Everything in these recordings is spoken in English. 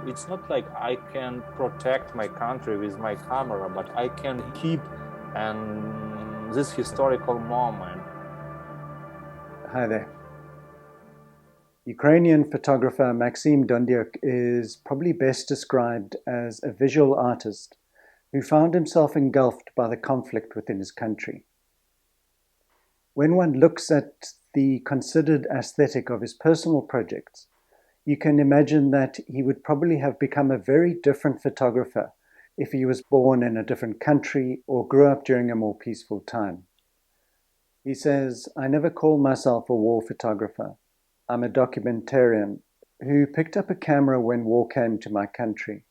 It's not like I can protect my country with my camera, but I can keep this historical moment. Hi there. Ukrainian photographer Maxim Dondyuk is probably best described as a visual artist who found himself engulfed by the conflict within his country. When one looks at the considered aesthetic of his personal projects, you can imagine that he would probably have become a very different photographer if he was born in a different country or grew up during a more peaceful time. He says, "I never call myself a war photographer. I'm a documentarian who picked up a camera when war came to my country."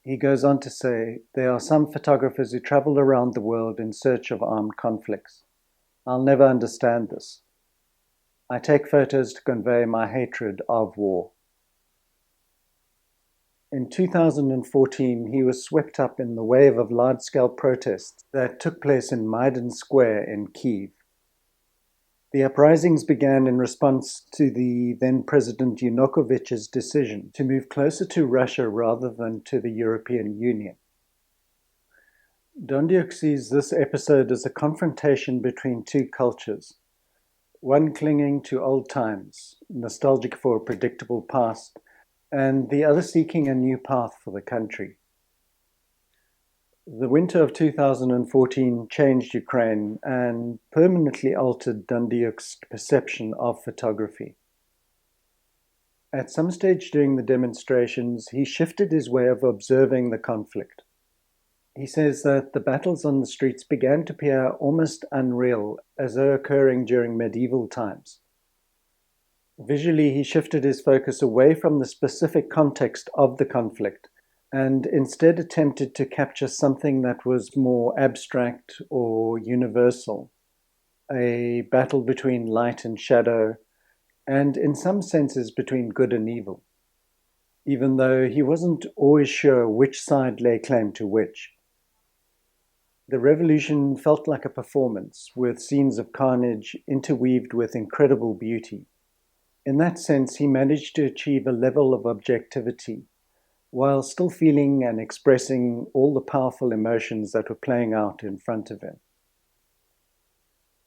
He goes on to say, "There are some photographers who travel around the world in search of armed conflicts. I'll never understand this. I take photos to convey my hatred of war." In 2014, he was swept up in the wave of large-scale protests that took place in Maidan Square in Kyiv. The uprisings began in response to the then-President Yanukovych's decision to move closer to Russia rather than to the European Union. Dondyuk sees this episode as a confrontation between two cultures, one clinging to old times, nostalgic for a predictable past, and the other seeking a new path for the country. The winter of 2014 changed Ukraine and permanently altered Dundyuk's perception of photography. At some stage during the demonstrations, he shifted his way of observing the conflict. He says that the battles on the streets began to appear almost unreal, as though occurring during medieval times. Visually, he shifted his focus away from the specific context of the conflict and instead attempted to capture something that was more abstract or universal, a battle between light and shadow, and in some senses between good and evil, even though he wasn't always sure which side lay claim to which. The revolution felt like a performance, with scenes of carnage interweaved with incredible beauty. In that sense, he managed to achieve a level of objectivity while still feeling and expressing all the powerful emotions that were playing out in front of him.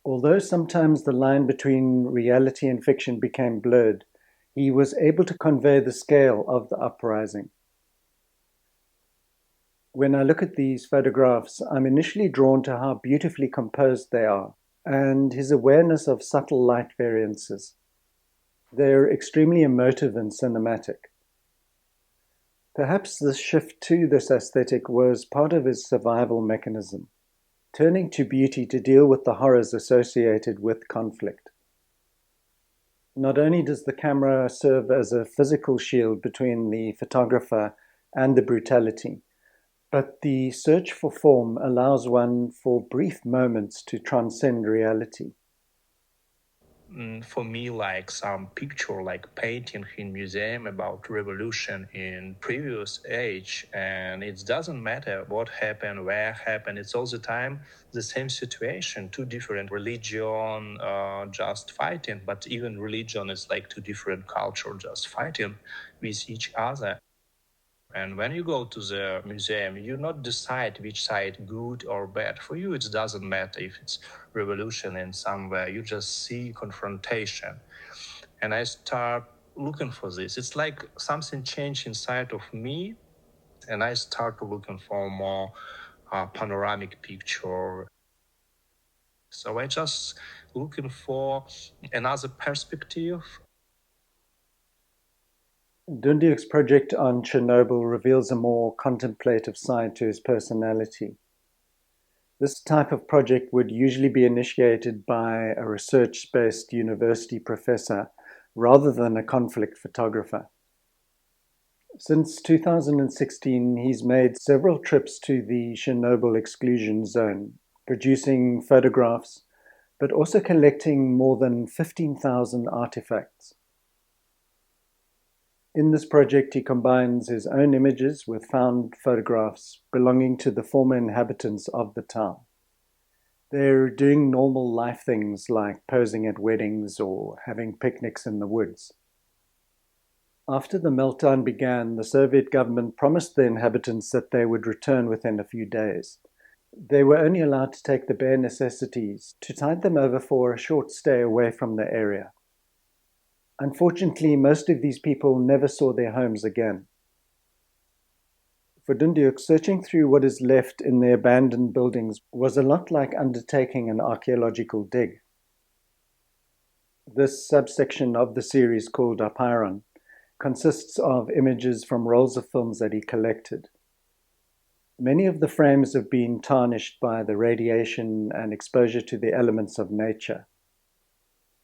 Although sometimes the line between reality and fiction became blurred, he was able to convey the scale of the uprising. When I look at these photographs, I'm initially drawn to how beautifully composed they are, and his awareness of subtle light variances. They're extremely emotive and cinematic. Perhaps the shift to this aesthetic was part of his survival mechanism, turning to beauty to deal with the horrors associated with conflict. Not only does the camera serve as a physical shield between the photographer and the brutality, but the search for form allows one for brief moments to transcend reality. For me, like some picture, like painting in museum about revolution in previous age, and it doesn't matter what happened, where happened. It's all the time the same situation, two different religion, just fighting. But even religion is like two different culture just fighting with each other. And when you go to the museum, you not decide which side good or bad. For you, it doesn't matter if it's revolution in somewhere. You just see confrontation. And I start looking for this. It's like something changed inside of me, and I start looking for more panoramic picture. So I just looking for another perspective. Dundyuk's project on Chernobyl reveals a more contemplative side to his personality. This type of project would usually be initiated by a research-based university professor rather than a conflict photographer. Since 2016, he's made several trips to the Chernobyl Exclusion Zone, producing photographs, but also collecting more than 15,000 artifacts. In this project, he combines his own images with found photographs belonging to the former inhabitants of the town. They're doing normal life things like posing at weddings or having picnics in the woods. After the meltdown began, the Soviet government promised the inhabitants that they would return within a few days. They were only allowed to take the bare necessities to tide them over for a short stay away from the area. Unfortunately, most of these people never saw their homes again. For Dundyuk, searching through what is left in the abandoned buildings was a lot like undertaking an archaeological dig. This subsection of the series, called Apeiron, consists of images from rolls of films that he collected. Many of the frames have been tarnished by the radiation and exposure to the elements of nature.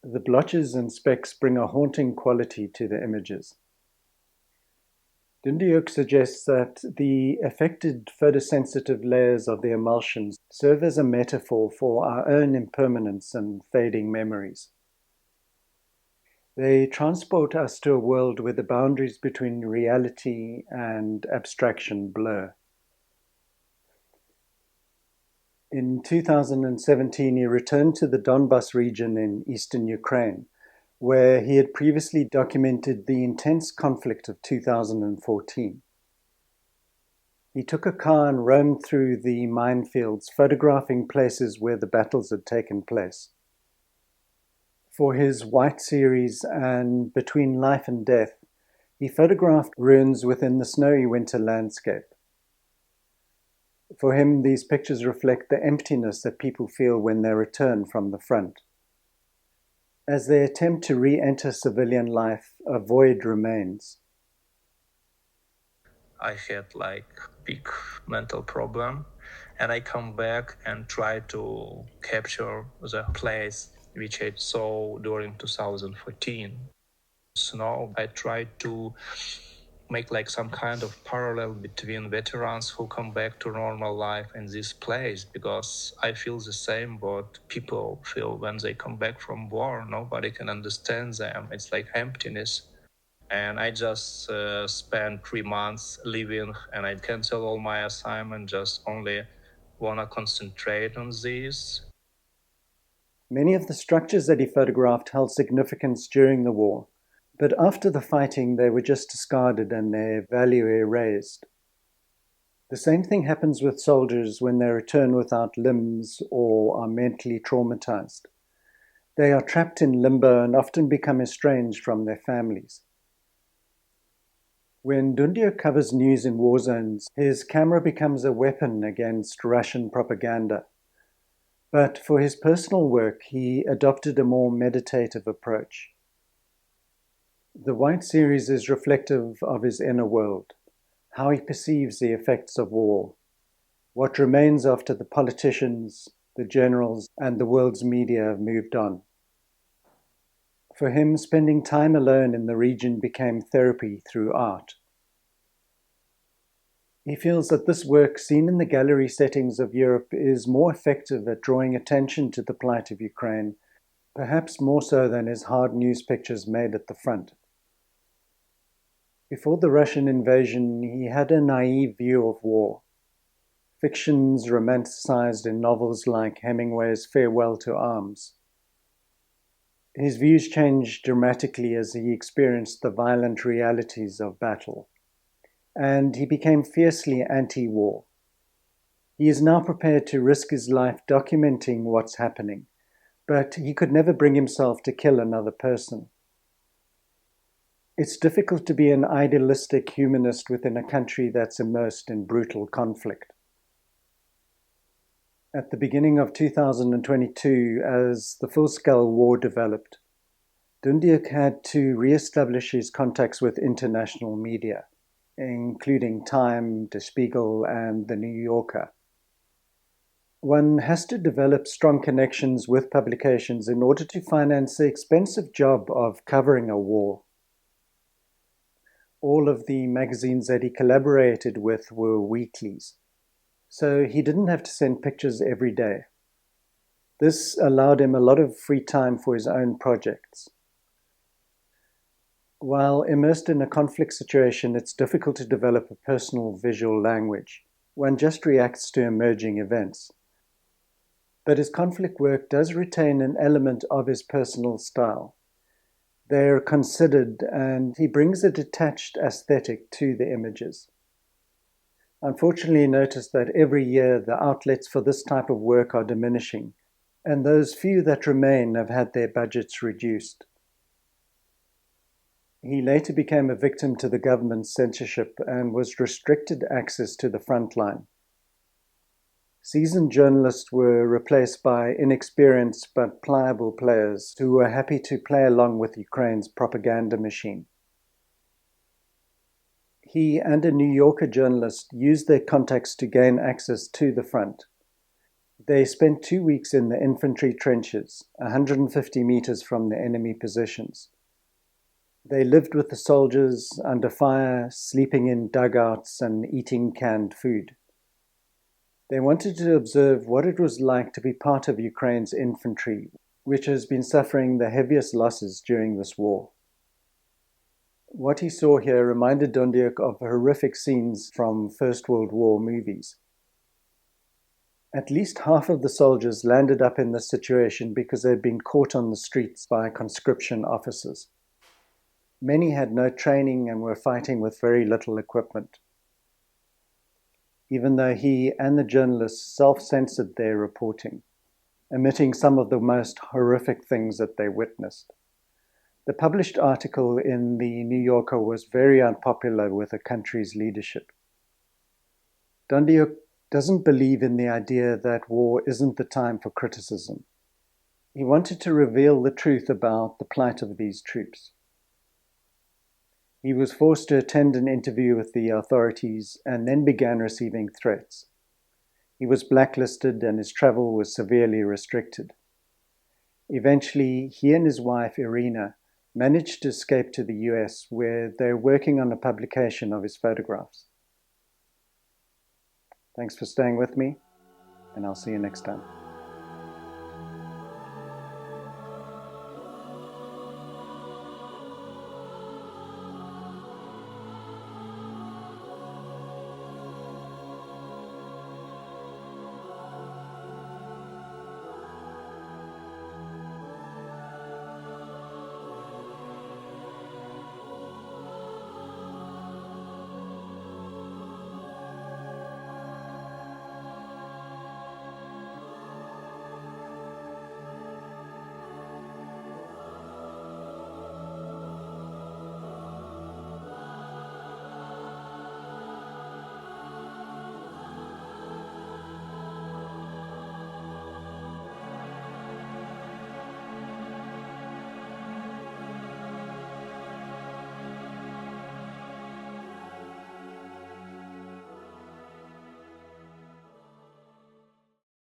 The blotches and specks bring a haunting quality to the images. Dondyuk suggests that the affected photosensitive layers of the emulsions serve as a metaphor for our own impermanence and fading memories. They transport us to a world where the boundaries between reality and abstraction blur. In 2017, he returned to the Donbas region in eastern Ukraine, where he had previously documented the intense conflict of 2014. He took a car and roamed through the minefields, photographing places where the battles had taken place. For his White series and Between Life and Death, he photographed ruins within the snowy winter landscape. For him, these pictures reflect the emptiness that people feel when they return from the front. As they attempt to re-enter civilian life, a void remains. I had big mental problem, and I come back and try to capture the place which I saw during 2014. Snow, I tried to make some kind of parallel between veterans who come back to normal life and this place, because I feel the same what people feel when they come back from war. Nobody can understand them. It's like emptiness. And I just spent 3 months living, and I cancel all my assignment, just only want to concentrate on this. Many of the structures that he photographed held significance during the war, but after the fighting they were just discarded and their value erased. The same thing happens with soldiers when they return without limbs or are mentally traumatized. They are trapped in limbo and often become estranged from their families. When Dundyuk covers news in war zones, his camera becomes a weapon against Russian propaganda. But for his personal work, he adopted a more meditative approach. The White series is reflective of his inner world, how he perceives the effects of war, what remains after the politicians, the generals, and the world's media have moved on. For him, spending time alone in the region became therapy through art. He feels that this work, seen in the gallery settings of Europe, is more effective at drawing attention to the plight of Ukraine, perhaps more so than his hard news pictures made at the front. Before the Russian invasion, he had a naive view of war. Fictions romanticized in novels like Hemingway's Farewell to Arms. His views changed dramatically as he experienced the violent realities of battle, and he became fiercely anti-war. He is now prepared to risk his life documenting what's happening, but he could never bring himself to kill another person. It's difficult to be an idealistic humanist within a country that's immersed in brutal conflict. At the beginning of 2022, as the full-scale war developed, Dondyuk had to re-establish his contacts with international media, including Time, the Spiegel, and the New Yorker. One has to develop strong connections with publications in order to finance the expensive job of covering a war. All of the magazines that he collaborated with were weeklies, so he didn't have to send pictures every day. This allowed him a lot of free time for his own projects. While immersed in a conflict situation, it's difficult to develop a personal visual language. One just reacts to emerging events. But his conflict work does retain an element of his personal style. They're considered, and he brings a detached aesthetic to the images. Unfortunately, notice that every year the outlets for this type of work are diminishing, and those few that remain have had their budgets reduced. He later became a victim to the government's censorship and was restricted access to the front line. Seasoned journalists were replaced by inexperienced but pliable players who were happy to play along with Ukraine's propaganda machine. He and a New Yorker journalist used their contacts to gain access to the front. They spent 2 weeks in the infantry trenches, 150 meters from the enemy positions. They lived with the soldiers under fire, sleeping in dugouts and eating canned food. They wanted to observe what it was like to be part of Ukraine's infantry, which has been suffering the heaviest losses during this war. What he saw here reminded Dondyuk of horrific scenes from First World War movies. At least half of the soldiers landed up in this situation because they'd been caught on the streets by conscription officers. Many had no training and were fighting with very little equipment. Even though he and the journalists self-censored their reporting, omitting some of the most horrific things that they witnessed. The published article in the New Yorker was very unpopular with the country's leadership. Dondyuk doesn't believe in the idea that war isn't the time for criticism. He wanted to reveal the truth about the plight of these troops. He was forced to attend an interview with the authorities and then began receiving threats. He was blacklisted and his travel was severely restricted. Eventually, he and his wife, Irina, managed to escape to the US, where they're working on a publication of his photographs. Thanks for staying with me, and I'll see you next time.